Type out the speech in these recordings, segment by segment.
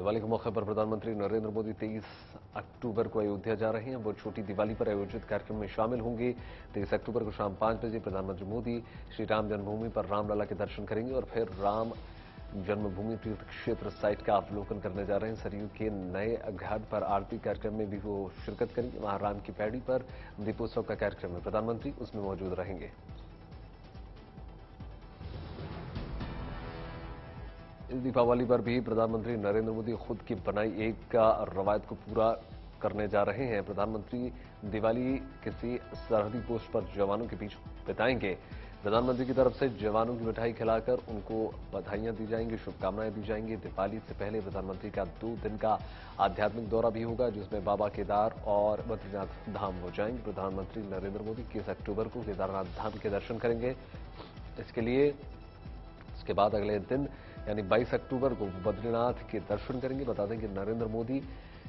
दिवाली के मौके पर प्रधानमंत्री नरेंद्र मोदी 23 अक्टूबर को अयोध्या जा रहे हैं। वो छोटी दिवाली पर आयोजित कार्यक्रम में शामिल होंगे। 23 अक्टूबर को शाम 5 बजे प्रधानमंत्री मोदी श्री राम जन्मभूमि पर रामलला के दर्शन करेंगे और फिर राम जन्मभूमि तीर्थ क्षेत्र साइट का अवलोकन करने जा रहे हैं। सरयू के नए घाट पर आरती कार्यक्रम में भी वो शिरकत करेंगे। वहां राम की पैड़ी पर दीपोत्सव का कार्यक्रम है। प्रधानमंत्री उसमें मौजूद रहेंगे। इस दीपावली पर भी प्रधानमंत्री नरेंद्र मोदी खुद की बनाई एक रवायत को पूरा करने जा रहे हैं। प्रधानमंत्री दिवाली किसी सरहदी पोस्ट पर जवानों के बीच बिताएंगे। प्रधानमंत्री की तरफ से जवानों की मिठाई खिलाकर उनको बधाइयां दी जाएंगी, शुभकामनाएं दी जाएंगी। दिवाली से पहले प्रधानमंत्री का 2 दिन का आध्यात्मिक दौरा भी होगा, जिसमें बाबा केदार और बद्रीनाथ धाम हो जाएंगे। प्रधानमंत्री नरेंद्र मोदी 21 अक्टूबर को केदारनाथ धाम के दर्शन करेंगे। इसके बाद अगले दिन यानी 22 अक्टूबर को बद्रीनाथ के दर्शन करेंगे। बता दें कि नरेंद्र मोदी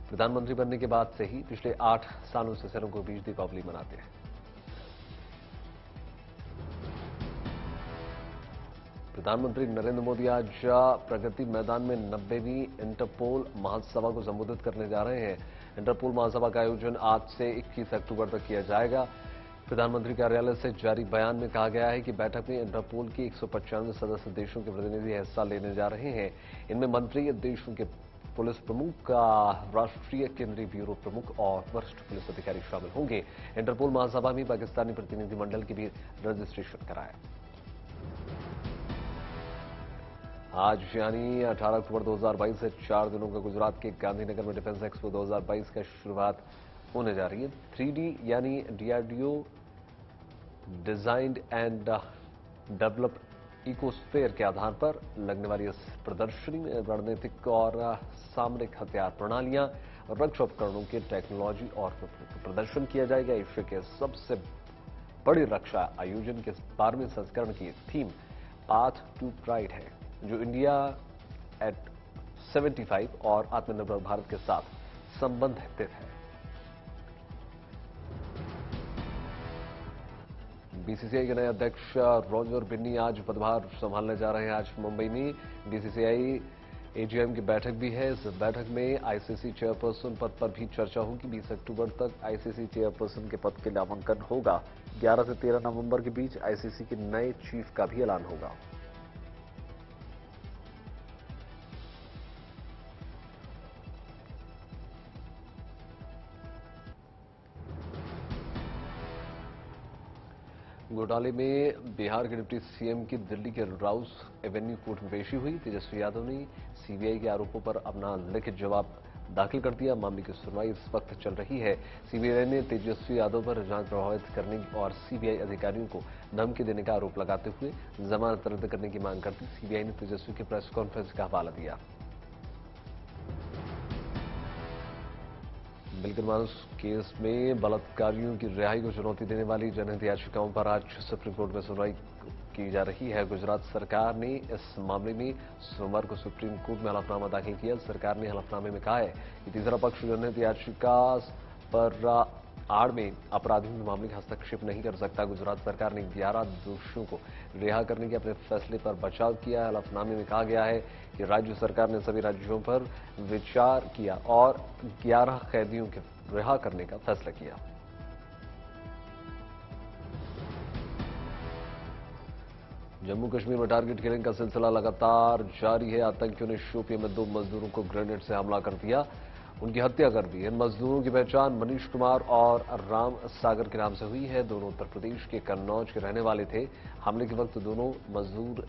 प्रधानमंत्री बनने के बाद से ही पिछले 8 सालों से शहरों के बीच दीपावली मनाते हैं। प्रधानमंत्री नरेंद्र मोदी आज प्रगति मैदान में 90वीं इंटरपोल महासभा को संबोधित करने जा रहे हैं। इंटरपोल महासभा का आयोजन आज से 21 अक्टूबर तक किया जाएगा। प्रधानमंत्री कार्यालय से जारी बयान में कहा गया है कि बैठक में इंटरपोल के 195 सदस्य देशों के प्रतिनिधि हिस्सा लेने जा रहे हैं। इनमें मंत्री देशों के पुलिस प्रमुख, राष्ट्रीय केंद्रीय ब्यूरो प्रमुख और वरिष्ठ पुलिस अधिकारी शामिल होंगे। इंटरपोल महासभा में पाकिस्तानी प्रतिनिधिमंडल की भी रजिस्ट्रेशन कराया। आज यानी 18 अक्टूबर 2022 से 4 दिनों का गुजरात के गांधीनगर में डिफेंस एक्सपो 2022 का शुरुआत होने जा रही है। 3D यानी DRDO designed and developed ecosphere के आधार पर लगने वाली इस प्रदर्शनी में रणनीतिक और सामरिक हथियार प्रणालियां, रक्षा उपकरणों के टेक्नोलॉजी और प्रदर्शन किया जाएगा। एशिया के सबसे बड़ी रक्षा आयोजन के 12वें संस्करण की थीम पाथ टू प्राइड है, जो इंडिया एट 75 और आत्मनिर्भर भारत के साथ संबंधित है। बीसीसीआई के नए अध्यक्ष रॉजर बिन्नी आज पदभार संभालने जा रहे हैं। आज मुंबई में बीसीसीआई एजीएम की बैठक भी है। इस बैठक में आईसीसी चेयरपर्सन पद पर भी चर्चा होगी। 20 अक्टूबर तक आईसीसी चेयरपर्सन के पद के नामांकन होगा। 11 से 13 नवंबर के बीच आईसीसी के नए चीफ का भी ऐलान होगा। घोटाले में बिहार के डिप्टी सीएम की दिल्ली के राउस एवेन्यू कोर्ट में पेशी हुई। तेजस्वी यादव ने सीबीआई के आरोपों पर अपना लिखित जवाब दाखिल कर दिया। मामले की सुनवाई इस वक्त चल रही है। सीबीआई ने तेजस्वी यादव पर जांच प्रभावित करने और सीबीआई अधिकारियों को धमकी देने का आरोप लगाते हुए जमानत रद्द करने की मांग करती सीबीआई ने तेजस्वी की प्रेस कॉन्फ्रेंस का हवाला दिया। बिल्किन बानो केस में बलात्कारियों की रिहाई को चुनौती देने वाली जनहित याचिकाओं पर आज सुप्रीम कोर्ट में सुनवाई की जा रही है। गुजरात सरकार ने इस मामले में सोमवार को सुप्रीम कोर्ट में हलफनामा दाखिल किया। सरकार ने हलफनामे में कहा है कि तीसरा पक्ष जनहित याचिका पर आड़ में अपराधियों के मामले का हस्तक्षेप नहीं कर सकता। गुजरात सरकार ने 11 दोषियों को रिहा करने के अपने फैसले पर बचाव किया। हलफनामे में कहा गया है कि राज्य सरकार ने सभी राज्यों पर विचार किया और 11 कैदियों के रिहा करने का फैसला किया। जम्मू कश्मीर में टारगेट किलिंग का सिलसिला लगातार जारी है। आतंकियों ने शोपियां में 2 मजदूरों को ग्रेनेड से हमला कर दिया, उनकी हत्या कर दी। इन मजदूरों की पहचान मनीष कुमार और राम सागर के नाम से हुई है। दोनों उत्तर प्रदेश के कन्नौज के रहने वाले थे। हमले के वक्त दोनों मजदूर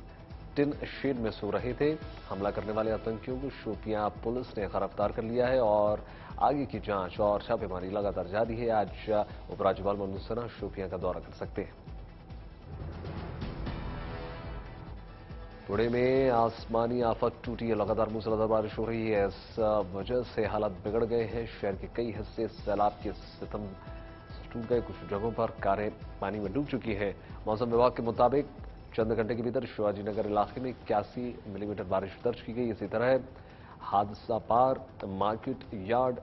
टिन शेड में सो रहे थे। हमला करने वाले आतंकियों को शोपियां पुलिस ने गिरफ्तार कर लिया है और आगे की जांच और छापेमारी लगातार जारी है। आज उपराज्यपाल मनोज सिन्हा शोपियां का दौरा कर सकते हैं। पुणे में आसमानी आफत टूटी है। लगातार मूसलाधार बारिश हो रही है। इस वजह से हालात बिगड़ गए हैं। शहर के कई हिस्से सैलाब के सितम टूट गए। कुछ जगहों पर कारें पानी में डूब चुकी है। मौसम विभाग के मुताबिक चंद घंटे के भीतर शिवाजी नगर इलाके में 81 मिलीमीटर बारिश दर्ज की गई। इसी तरह हादसा पार, मार्केट यार्ड,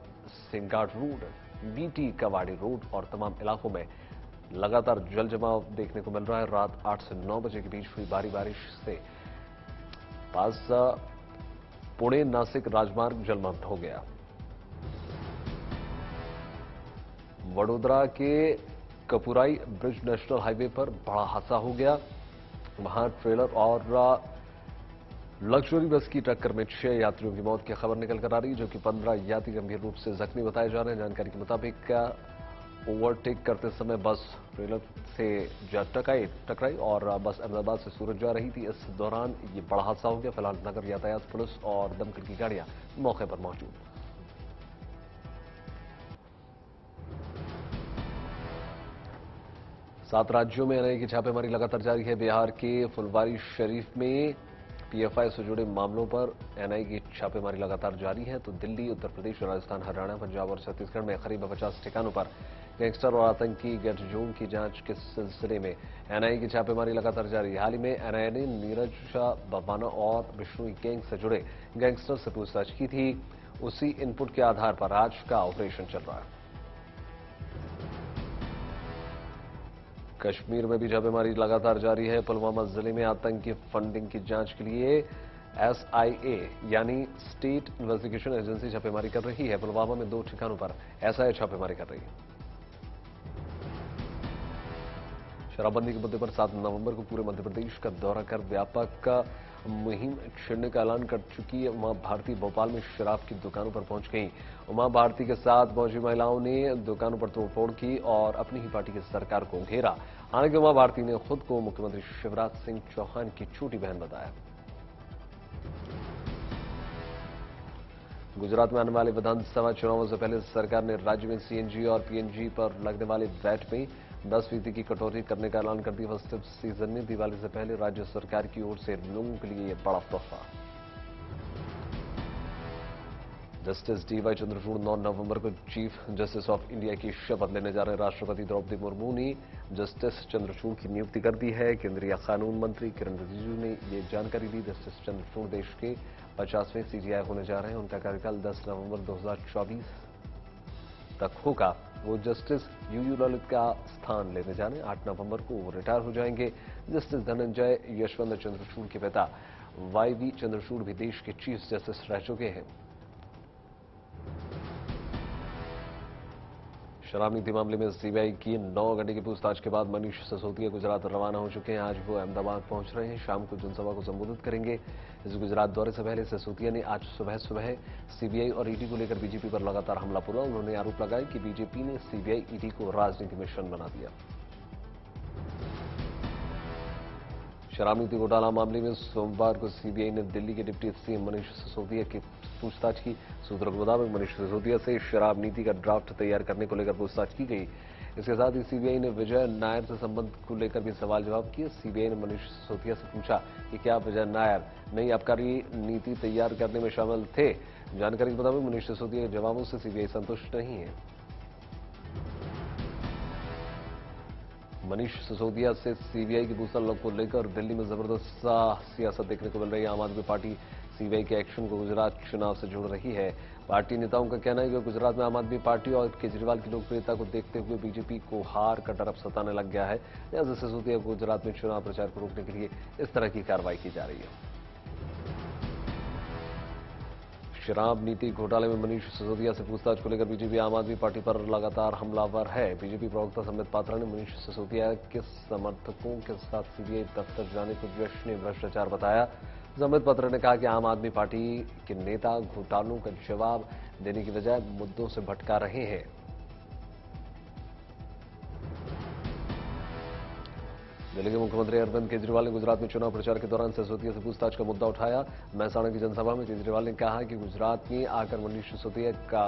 सिंगार रोड, बीटी कवाड़ी रोड और तमाम इलाकों में लगातार जल जमाव देखने को मिल रहा है। रात 8 से 9 बजे के बीच हुई भारी बारिश से पुणे नासिक राजमार्ग जलमग्न हो गया। वडोदरा के कपुराई ब्रिज नेशनल हाईवे पर बड़ा हादसा हो गया। वहां ट्रेलर और लग्जरी बस की टक्कर में 6 यात्रियों की मौत की खबर निकल कर आ रही है, जो कि 15 यात्री गंभीर रूप से जख्मी बताए जा रहे हैं। जानकारी के मुताबिक ओवरटेक करते समय बस ट्रेलर से टकराई और बस अहमदाबाद से सूरत जा रही थी। इस दौरान ये बड़ा हादसा हो गया। फिलहाल नगर यातायात पुलिस और दमकल की गाड़ियां मौके पर मौजूद। 7 राज्यों में एनआईए की छापेमारी लगातार जारी है। बिहार के फुलवारी शरीफ में पीएफआई से जुड़े मामलों पर एनआईए की छापेमारी लगातार जारी है। तो दिल्ली, उत्तर प्रदेश, राजस्थान, हरियाणा, पंजाब और छत्तीसगढ़ में करीब 50 ठिकानों पर गैंगस्टर और आतंकी गठजोड़ की जांच के सिलसिले में एनआईए की छापेमारी लगातार जारी है। हाल ही में एनआईए ने नीरज शाह, बवाना और बिश्नोई गैंग से जुड़े गैंगस्टर से पूछताछ की थी। उसी इनपुट के आधार पर आज का ऑपरेशन चल रहा है। कश्मीर में भी छापेमारी लगातार जारी है। पुलवामा जिले में आतंकी फंडिंग की जांच के लिए एसआईए यानी स्टेट इन्वेस्टिगेशन एजेंसी छापेमारी कर रही है। पुलवामा में 2 ठिकानों पर एसआईए छापेमारी कर रही है। शराबबंदी के मुद्दे पर 7 नवंबर को पूरे मध्य प्रदेश का दौरा कर व्यापक मुहिम छेड़ने का ऐलान कर चुकी है। उमा भारती भोपाल में शराब की दुकानों पर पहुंच गई। उमा भारती के साथ पहुंची महिलाओं ने दुकानों पर तोड़फोड़ की और अपनी ही पार्टी की सरकार को घेरा। हालांकि उमा भारती ने खुद को मुख्यमंत्री शिवराज सिंह चौहान की छोटी बहन बताया। गुजरात में आने वाले विधानसभा चुनावों से पहले सरकार ने राज्य में सीएनजी और पीएनजी पर लगने वाले वैट में 10% की कटौती करने का ऐलान कर दिया। फेस्टिव सीजन में दिवाली से पहले राज्य सरकार की ओर से लोगों के लिए यह बड़ा तोहफा। जस्टिस डीवाई चंद्रचूड़ 9 नवंबर को चीफ जस्टिस ऑफ इंडिया की शपथ लेने जा रहे हैं। राष्ट्रपति द्रौपदी मुर्मू ने जस्टिस चंद्रचूड़ की नियुक्ति कर दी है। केंद्रीय कानून मंत्री किरण रिजिजू ने यह जानकारी दी। जस्टिस चंद्रचूड़ देश के 50वें सीजीआई होने जा रहे हैं। उनका कार्यकाल 10 नवंबर 2024 तक होगा। वो जस्टिस यूयू ललित का स्थान लेने जाने 8 नवंबर को वो रिटायर हो जाएंगे। जस्टिस धनंजय यशवंत चंद्रचूड़ के पिता वाईवी चंद्रचूड़ भी देश के चीफ जस्टिस रह चुके हैं। शराब नीति मामले में सीबीआई की 9 घंटे की पूछताछ के बाद मनीष सिसोदिया गुजरात रवाना हो चुके हैं। आज वो अहमदाबाद पहुंच रहे हैं। शाम को जनसभा को संबोधित करेंगे। इस गुजरात दौरे से पहले सिसोदिया ने आज सुबह सीबीआई और ईडी को लेकर बीजेपी पर लगातार हमला बोला। उन्होंने आरोप लगाया कि बीजेपी ने सीबीआई, ईडी को राजनीति मिशन बना दिया। शराब नीति घोटाला मामले में सोमवार को सीबीआई ने दिल्ली के डिप्टी सीएम मनीष सिसोदिया की पूछताछ की। सूत्रों के मुताबिक मनीष सिसोदिया से शराब नीति का ड्राफ्ट तैयार करने को लेकर पूछताछ की गई। इसके साथ ही सीबीआई ने विजय नायर से संबंध को लेकर भी सवाल जवाब किए। सीबीआई ने मनीष सिसोदिया से पूछा कि क्या विजय नायर नई आबकारी नीति तैयार करने में शामिल थे। जानकारी के मुताबिक मनीष सिसोदिया के जवाबों से सीबीआई संतुष्ट नहीं है। मनीष सिसोदिया से सीबीआई की पूछताछ को लेकर दिल्ली में जबरदस्त सियासत देखने को मिल रही है। आम आदमी पार्टी सीबीआई के एक्शन को गुजरात चुनाव से जोड़ रही है। पार्टी नेताओं का कहना है कि गुजरात में आम आदमी पार्टी और केजरीवाल की लोकप्रियता को देखते हुए बीजेपी को हार का डर अब सताने लग गया है। लिहाजा सिसोदिया को गुजरात में चुनाव प्रचार को रोकने के लिए इस तरह की कार्रवाई की जा रही है। शराब नीति घोटाले में मनीष सिसोदिया से पूछताछ को लेकर बीजेपी आम आदमी पार्टी पर लगातार हमलावर है। बीजेपी प्रवक्ता संबित पात्रा ने मनीष सिसोदिया के समर्थकों के साथ सीबीआई दफ्तर जाने को जश्न भ्रष्टाचार बताया। संबित पात्रा ने कहा कि आम आदमी पार्टी के नेता घोटालों का जवाब देने की बजाय मुद्दों से भटका रहे हैं। दिल्ली के मुख्यमंत्री अरविंद केजरीवाल ने गुजरात में चुनाव प्रचार के दौरान सिसोदिया से पूछताछ का मुद्दा उठाया। महसाणा की जनसभा में केजरीवाल ने कहा कि गुजरात में आकर मनीष सिसोदिया का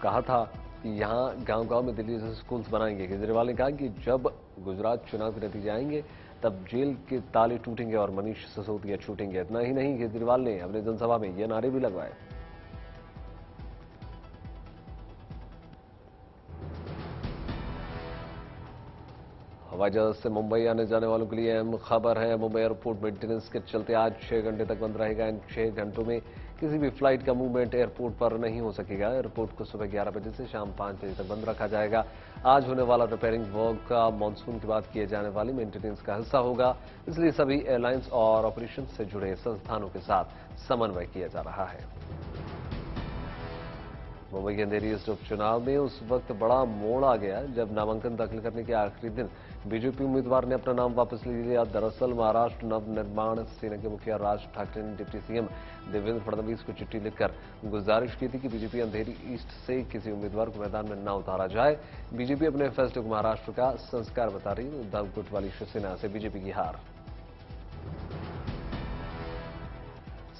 कहा था कि यहां गांव-गांव में दिल्ली जैसे स्कूल्स बनाएंगे। केजरीवाल ने कहा कि जब गुजरात चुनाव के नतीजे आएंगे तब जेल के ताले टूटेंगे और मनीष सिसोदिया छूटेंगे। इतना ही नहीं, केजरीवाल ने अपनी जनसभा में ये नारे भी लगवाए। हवाई जहाज से मुंबई आने जाने वालों के लिए अहम खबर है। मुंबई एयरपोर्ट मेंटेनेंस के चलते आज 6 घंटे तक बंद रहेगा। इन 6 घंटों में किसी भी फ्लाइट का मूवमेंट एयरपोर्ट पर नहीं हो सकेगा। एयरपोर्ट को सुबह 11 बजे से शाम 5 बजे तक बंद रखा जाएगा। आज होने वाला रिपेयरिंग वर्क का मानसून के बाद किए जाने वाली मेंटेनेंस का हिस्सा होगा, इसलिए सभी एयरलाइंस और ऑपरेशन से जुड़े संस्थानों के साथ समन्वय किया जा रहा है। मुंबई के अंधेरी ईस्ट उपचुनाव में उस वक्त बड़ा मोड़ आ गया जब नामांकन दाखिल करने के आखिरी दिन बीजेपी उम्मीदवार ने अपना नाम वापस ले लिया। दरअसल महाराष्ट्र नवनिर्माण सेना के मुखिया राज ठाकरे ने डिप्टी सीएम देवेंद्र फडणवीस को चिट्ठी लिखकर गुजारिश की थी कि बीजेपी अंधेरी ईस्ट से किसी उम्मीदवार को मैदान में न उतारा जाए। बीजेपी अपने फैसले को महाराष्ट्र का संस्कार बता रही। उद्धव गुट वाली शिवसेना से बीजेपी की हार।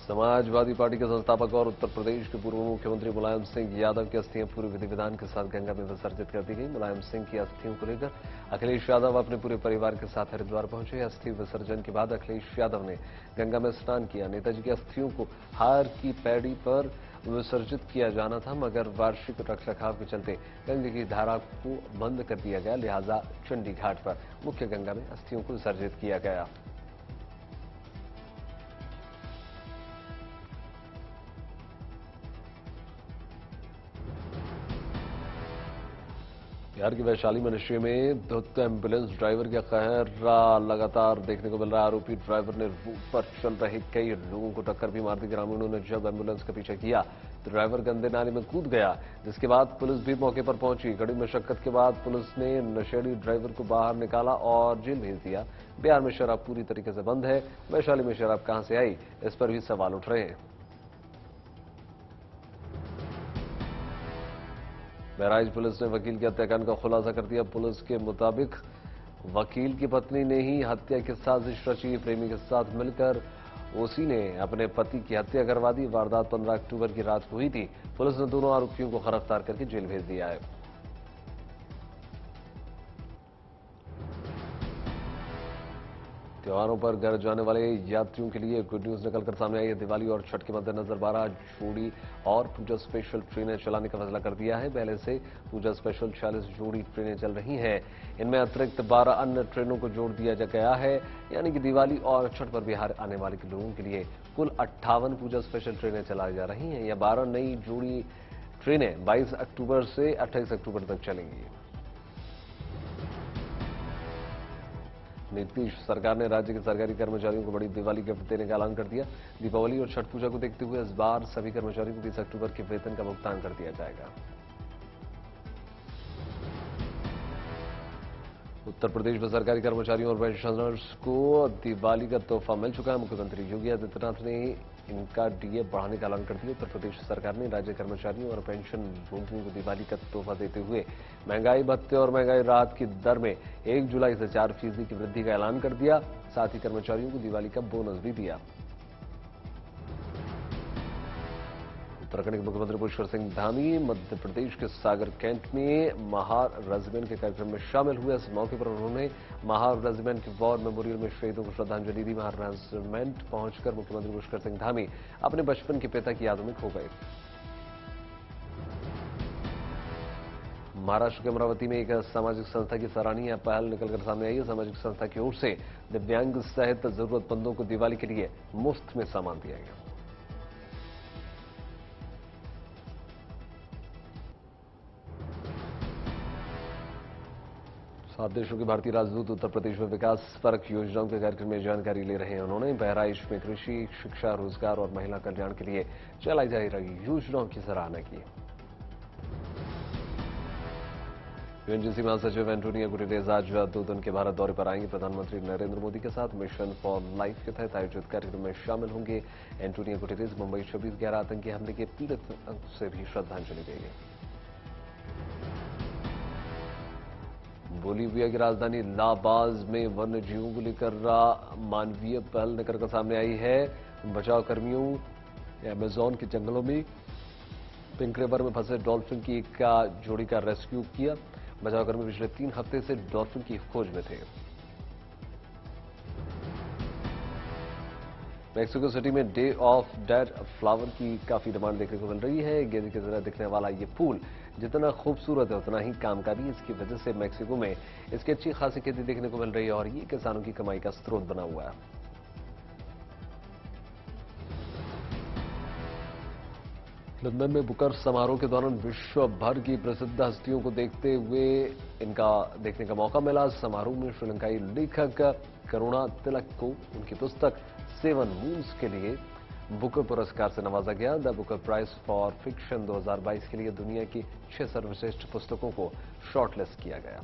समाजवादी पार्टी के संस्थापक और उत्तर प्रदेश के पूर्व मुख्यमंत्री मुलायम सिंह यादव की अस्थियां पूरे विधि विधान के साथ गंगा में विसर्जित कर दी गई। मुलायम सिंह की अस्थियों को लेकर अखिलेश यादव अपने पूरे परिवार के साथ हरिद्वार पहुंचे। अस्थि विसर्जन के बाद अखिलेश यादव ने गंगा में स्नान किया। नेताजी की अस्थियों को हार की पैड़ी पर विसर्जित किया जाना था, मगर वार्षिक रखरखाव के चलते गंगा की धारा को बंद कर दिया गया, लिहाजा चंडी घाट पर मुख्य गंगा में अस्थियों को विसर्जित किया गया। बिहार की वैशाली में नशे में धुत एम्बुलेंस ड्राइवर का कहर लगातार देखने को मिल रहा है। आरोपी ड्राइवर ने रूट पर चल रहे कई लोगों को टक्कर भी मार दी। ग्रामीणों ने जब एम्बुलेंस का पीछा किया तो ड्राइवर गंदे नाले में कूद गया, जिसके बाद पुलिस भी मौके पर पहुंची। कड़ी मशक्कत के बाद पुलिस ने नशेड़ी ड्राइवर को बाहर निकाला और जेल भेज दिया। बिहार में शराब पूरी तरीके से बंद है। वैशाली में शराब कहां से आई, इस पर भी सवाल उठ रहे हैं। बहराइच पुलिस ने वकील के हत्याकांड का खुलासा कर दिया। पुलिस के मुताबिक वकील की पत्नी ने ही हत्या की साजिश रची। प्रेमी के साथ मिलकर उसी ने अपने पति की हत्या करवा दी। वारदात 15 अक्टूबर की रात को हुई थी। पुलिस ने दोनों आरोपियों को गिरफ्तार करके जेल भेज दिया है। त्योहारों पर घर जाने वाले यात्रियों के लिए गुड न्यूज निकलकर सामने आई है। दिवाली और छठ के मद्देनजर 12 जोड़ी और पूजा स्पेशल ट्रेनें चलाने का फैसला कर दिया है। पहले से पूजा स्पेशल 46 जोड़ी ट्रेनें चल रही हैं। इनमें अतिरिक्त 12 अन्य ट्रेनों को जोड़ दिया गया है, यानी कि दिवाली और छठ पर बिहार आने वाले लोगों के लिए कुल 58 पूजा स्पेशल ट्रेनें चलाई जा रही हैं। यह 12 नई जोड़ी ट्रेनें 22 अक्टूबर से 28 अक्टूबर तक चलेंगी। नीतीश सरकार ने राज्य के सरकारी कर्मचारियों को बड़ी दिवाली गिफ्ट देने का ऐलान कर दिया। दीपावली और छठ पूजा को देखते हुए इस बार सभी कर्मचारियों को 20 अक्टूबर के वेतन का भुगतान कर दिया जाएगा। उत्तर प्रदेश में सरकारी कर्मचारियों और पेंशनर्स को दिवाली का तोहफा मिल चुका है। मुख्यमंत्री योगी आदित्यनाथ ने इनका डीए बढ़ाने का ऐलान कर दिया। उत्तर प्रदेश सरकार ने राज्य कर्मचारियों और पेंशन भोगियों को दिवाली का तोहफा देते हुए महंगाई भत्ते और महंगाई राहत की दर में 1 जुलाई से 4% की वृद्धि का ऐलान कर दिया। साथ ही कर्मचारियों को दिवाली का बोनस भी दिया। उत्तराखंड के मुख्यमंत्री पुष्कर सिंह धामी मध्य प्रदेश के सागर कैंट में महार रेजिमेंट के कार्यक्रम में शामिल हुए। इस मौके पर उन्होंने महार रेजिमेंट के वॉर मेमोरियल में शहीदों को श्रद्धांजलि दी। महार रेजिमेंट पहुंचकर मुख्यमंत्री पुष्कर सिंह धामी अपने बचपन के पिता की यादों में खो गए। महाराष्ट्र के अमरावती में एक सामाजिक संस्था की सराहनीय पहल निकलकर सामने आई है। सामाजिक संस्था की ओर से दिव्यांग सहित जरूरतमंदों को दिवाली के लिए मुफ्त में सामान दिया गया। 7 देशों के भारतीय राजदूत उत्तर प्रदेश में विकास परक योजनाओं के कार्यक्रम में जानकारी ले रहे हैं। उन्होंने बहराइच में कृषि, शिक्षा, रोजगार और महिला कल्याण के लिए चलाई जा रही योजनाओं की सराहना की। यूएनजीसी महासचिव एंटोनियो गुटेरेस आज 2 दिन के भारत दौरे पर आएंगे। प्रधानमंत्री नरेंद्र मोदी के साथ मिशन फॉर लाइफ के तहत आयोजित कार्यक्रम में शामिल होंगे। एंटोनियो गुटेरेस मुंबई 26/11 आतंकी हमले के पीड़ित से भी श्रद्धांजलि देंगे। बोलीविया की राजधानी लापाज में वन्य जीवों को लेकर मानवीय पहल निकलकर सामने आई है। बचाव कर्मियों अमेजोन के जंगलों में पिंक रिवर में फंसे डॉल्फिन की एक जोड़ी का रेस्क्यू किया। बचावकर्मी पिछले 3 हफ्ते से डॉल्फिन की खोज में थे। मेक्सिको सिटी में डे ऑफ डेड फ्लावर की काफी डिमांड देखने को मिल रही है। गेंदे की तरह दिखने वाला ये फूल जितना खूबसूरत है उतना ही काम का भी। इसकी वजह से मैक्सिको में इसकी अच्छी खासी खेती देखने को मिल रही है और ये किसानों की कमाई का स्रोत बना हुआ है। लंदन में बुकर समारोह के दौरान विश्व भर की प्रसिद्ध हस्तियों को देखने का मौका मिला। समारोह में श्रीलंकाई लेखक करुणा तिलक को उनकी पुस्तक 7 मून्स के लिए बुकर पुरस्कार से नवाजा गया। The Booker prize for fiction 2022 के लिए दुनिया की 6 सर्वश्रेष्ठ पुस्तकों को शॉर्टलिस्ट किया गया।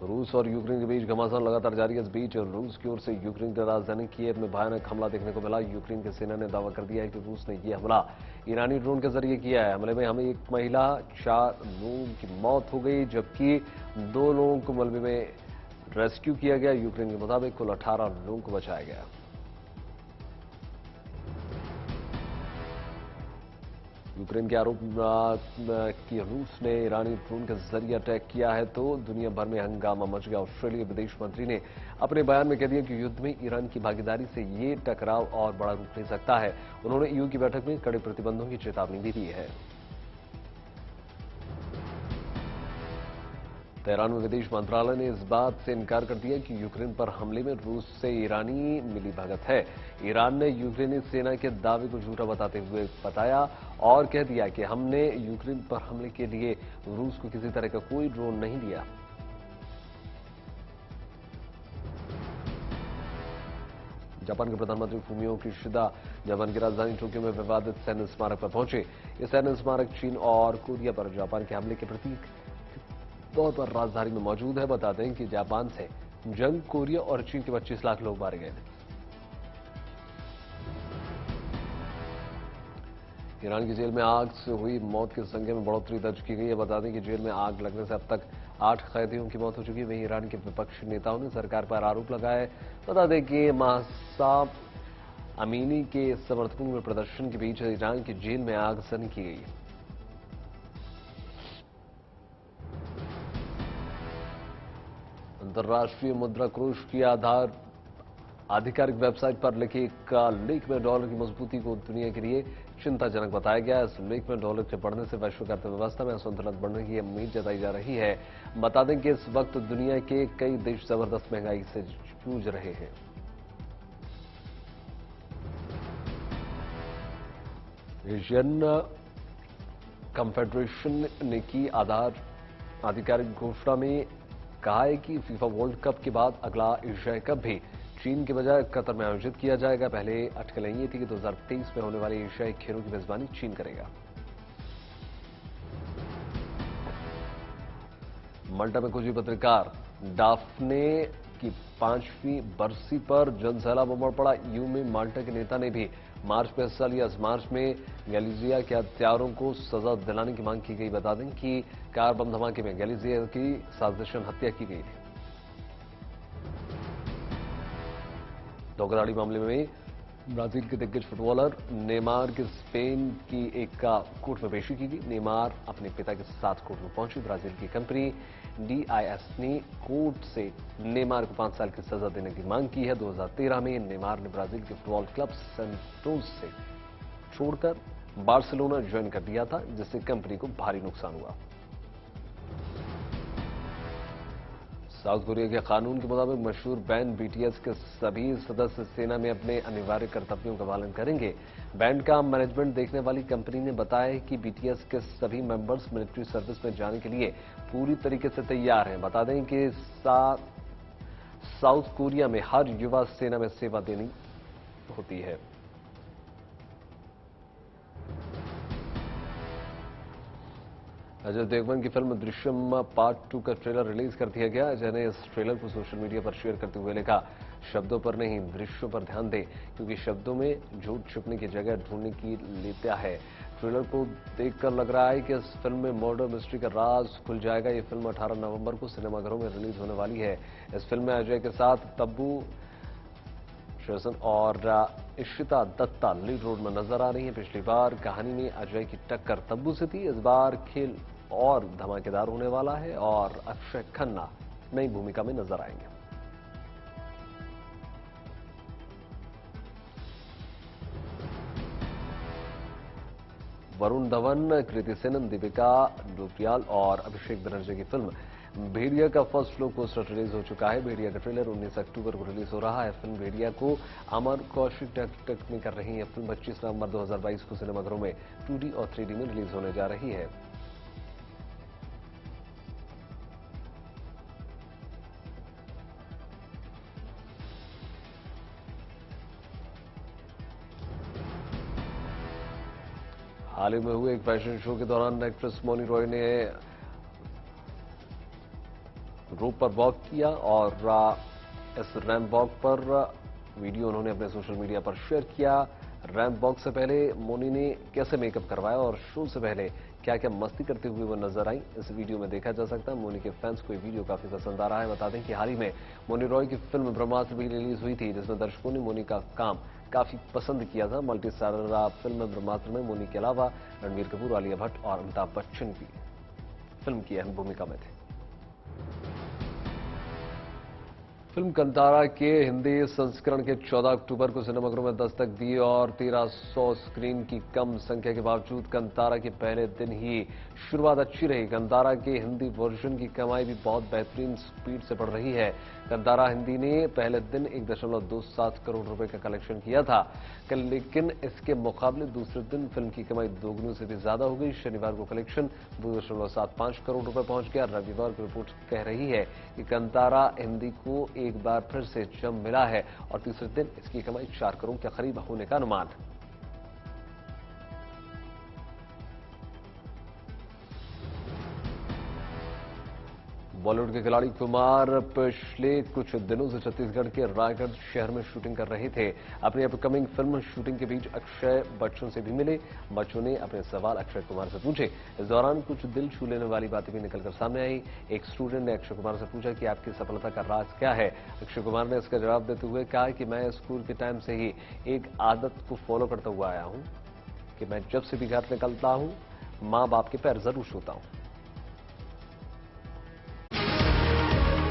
रूस और यूक्रेन के बीच घमासान लगातार जारी है। इस बीच रूस की ओर से यूक्रेन की राजधानी कीव में भयानक हमला देखने को मिला। यूक्रेन की सेना ने दावा कर दिया है कि रूस ने यह हमला ईरानी ड्रोन के जरिए किया है। हमले में हमें एक महिला, 4 लोगों की मौत हो गई, जबकि 2 लोगों को मलबे में रेस्क्यू किया गया। यूक्रेन के मुताबिक कुल 18 लोगों को बचाया गया। यूक्रेन के आरोप कि रूस ने ईरानी ड्रोन के जरिए अटैक किया है तो दुनिया भर में हंगामा मच गया। ऑस्ट्रेलिया विदेश मंत्री ने अपने बयान में कह दिया कि युद्ध में ईरान की भागीदारी से ये टकराव और बड़ा रूप ले सकता है। उन्होंने ईयू की बैठक में कड़े प्रतिबंधों की चेतावनी भी दी है। तेहरान में विदेश मंत्रालय ने इस बात से इनकार कर दिया कि यूक्रेन पर हमले में रूस से ईरानी मिलीभगत है। ईरान ने यूक्रेनी सेना के दावे को झूठा बताते हुए बताया और कह दिया कि हमने यूक्रेन पर हमले के लिए रूस को किसी तरह का कोई ड्रोन नहीं दिया। जापान के प्रधानमंत्री फूमियो किशिदा जापान की राजधानी टोक्यो में विवादित सैन्य स्मारक पर पहुंचे। यह सैन्य स्मारक चीन और कोरिया पर जापान के हमले के प्रतीक तौर पर राजधानी में मौजूद है। बता दें कि जापान से जंग कोरिया और चीन के 25 लाख लोग मारे गए थे। ईरान की जेल में आग से हुई मौत के संख्या में बढ़ोतरी दर्ज की गई है। बता दें कि जेल में आग लगने से अब तक 8 कैदियों की मौत हो चुकी है। वहीं ईरान के विपक्षी नेताओं ने सरकार पर आरोप लगाया। बता दें कि महसा अमीनी के समर्थकों में प्रदर्शन के बीच ईरान की जेल में आगजनी की गई। अंतर्राष्ट्रीय मुद्रा कोष की आधिकारिक वेबसाइट पर लिखे एक लेख में डॉलर की मजबूती को दुनिया के लिए चिंताजनक बताया गया। इस लेख में डॉलर के बढ़ने से वैश्विक अर्थव्यवस्था में असंतुलन बढ़ने की उम्मीद जताई जा रही है। बता दें कि इस वक्त दुनिया के कई देश जबरदस्त महंगाई से जूझ रहे हैं। एशियन कॉन्फेडरेशन ने की आधिकारिक घोषणा में कहा है कि फीफा वर्ल्ड कप के बाद अगला एशियाई कप भी चीन के बजाय कतर में आयोजित किया जाएगा। पहले अटकलें ये थी कि 2023 में होने वाले एशियाई खेलों की मेजबानी चीन करेगा। माल्टा में खोजी पत्रकार डाफने की 5वीं बरसी पर जनसैलाब उमड़ पड़ा। ईयू में माल्टा के नेता ने भी मार्च में हिस्सा लिया। इस मार्च में गैलीजिया के हत्यारों को सजा दिलाने की मांग की गई। बता दें कि कार बम धमाके में गैलीजिया की साजिशन हत्या की गई थी। धोखाधड़ी मामले में ब्राजील के दिग्गज फुटबॉलर नेमार की स्पेन की एक कोर्ट में पेशी की गई। नेमार अपने पिता के साथ कोर्ट में पहुंची। ब्राजील की कंपनी डीआईएस ने कोर्ट से नेमार को 5 साल की सजा देने की मांग की है। 2013 में नेमार ने ब्राजील के फुटबॉल क्लब सेंटोस से छोड़कर बार्सिलोना ज्वाइन कर दिया था, जिससे कंपनी को भारी नुकसान हुआ। साउथ कोरिया के कानून के मुताबिक मशहूर बैंड बीटीएस के सभी सदस्य सेना में अपने अनिवार्य कर्तव्यों का पालन करेंगे। बैंड का मैनेजमेंट देखने वाली कंपनी ने बताया कि बीटीएस के सभी मेंबर्स मिलिट्री सर्विस में जाने के लिए पूरी तरीके से तैयार हैं। बता दें कि साउथ कोरिया में हर युवा सेना में सेवा देनी होती है। अजय देवगन की फिल्म दृश्यम पार्ट 2 का ट्रेलर रिलीज कर दिया गया। अजय ने इस ट्रेलर को सोशल मीडिया पर शेयर करते हुए लिखा, शब्दों पर नहीं दृश्यों पर ध्यान दें, क्योंकि शब्दों में झूठ छुपने की जगह ढूंढने की लेता है। ट्रेलर को देखकर लग रहा है कि इस फिल्म में मर्डर मिस्ट्री का राज खुल जाएगा। ये फिल्म 18 नवंबर को सिनेमाघरों में रिलीज होने वाली है। इस फिल्म में अजय के साथ तब्बू शेजन और इशिता दत्ता लीड रोल में नजर आ रही है। पिछली बार कहानी में अजय की टक्कर तब्बू से थी। इस बार खेल और धमाकेदार होने वाला है और अक्षय खन्ना नई भूमिका में नजर आएंगे। वरुण धवन, कृति सेनन, दीपिका डोपरियाल और अभिषेक बनर्जी की फिल्म भेड़िया का फर्स्ट लुक पोस्टर रिलीज हो चुका है। भेड़िया का ट्रेलर 19 अक्टूबर को रिलीज हो रहा है। फिल्म भेड़िया को अमर कौशिक डायरेक्ट में कर रही है। फिल्म 25 नवंबर 2022 को सिनेमाघरों में 2D और 3D में रिलीज होने जा रही है। हाल ही में हुए एक फैशन शो के दौरान एक्ट्रेस मौनी रॉय ने रोप पर वॉक किया और इस रैंप वॉक पर वीडियो उन्होंने अपने सोशल मीडिया पर शेयर किया। रैंप वॉक से पहले मौनी ने कैसे मेकअप करवाया और शो से पहले क्या क्या मस्ती करते हुए वो नजर आई, इस वीडियो में देखा जा सकता है। मौनी के फैंस को ये वीडियो काफी पसंद आ रहा है। बता दें कि हाल ही में मौनी रॉय की फिल्म ब्रह्मास्त्र भी रिलीज हुई थी, जिसमें दर्शकों ने मौनी का काम काफी पसंद किया था। मल्टी स्टारर फिल्म ब्रह्मास्त्र में मौनी के अलावा रणबीर कपूर, आलिया भट्ट और अमिताभ बच्चन भी फिल्म की अहम भूमिका में थे। फिल्म कंतारा के हिंदी संस्करण के 14 अक्टूबर को सिनेमाघरों में दस्तक दी और 1300 स्क्रीन की कम संख्या के बावजूद कंतारा के पहले दिन ही शुरुआत अच्छी रही। कंतारा के हिंदी वर्जन की कमाई भी बहुत बेहतरीन स्पीड से बढ़ रही है। कंतारा हिंदी ने पहले दिन 1.27 करोड़ रुपए का कलेक्शन किया था, लेकिन इसके मुकाबले दूसरे दिन फिल्म की कमाई दोगुनी से भी ज्यादा हो गई। शनिवार को कलेक्शन 2.75 करोड़ रुपए पहुंच गया। रविवार की रिपोर्ट कह रही है कि कंतारा हिंदी को एक बार फिर से जम मिला है और तीसरे दिन इसकी कमाई 4 करोड़ के करीब होने का अनुमान है। बॉलीवुड के खिलाड़ी कुमार पिछले कुछ दिनों से छत्तीसगढ़ के रायगढ़ शहर में शूटिंग कर रहे थे। अपनी अपकमिंग फिल्म शूटिंग के बीच अक्षय बच्चन से भी मिले। बच्चों ने अपने सवाल अक्षय कुमार से पूछे। इस दौरान कुछ दिल छू लेने वाली बातें भी निकलकर सामने आई। एक स्टूडेंट ने अक्षय कुमार से पूछा कि आपकी सफलता का राज क्या है। अक्षय कुमार ने इसका जवाब देते हुए कहा कि मैं स्कूल के टाइम से ही एक आदत को फॉलो करता हुआ आया हूं कि मैं जब से भी घर निकलता हूं मां बाप के पैर जरूर छूता हूं।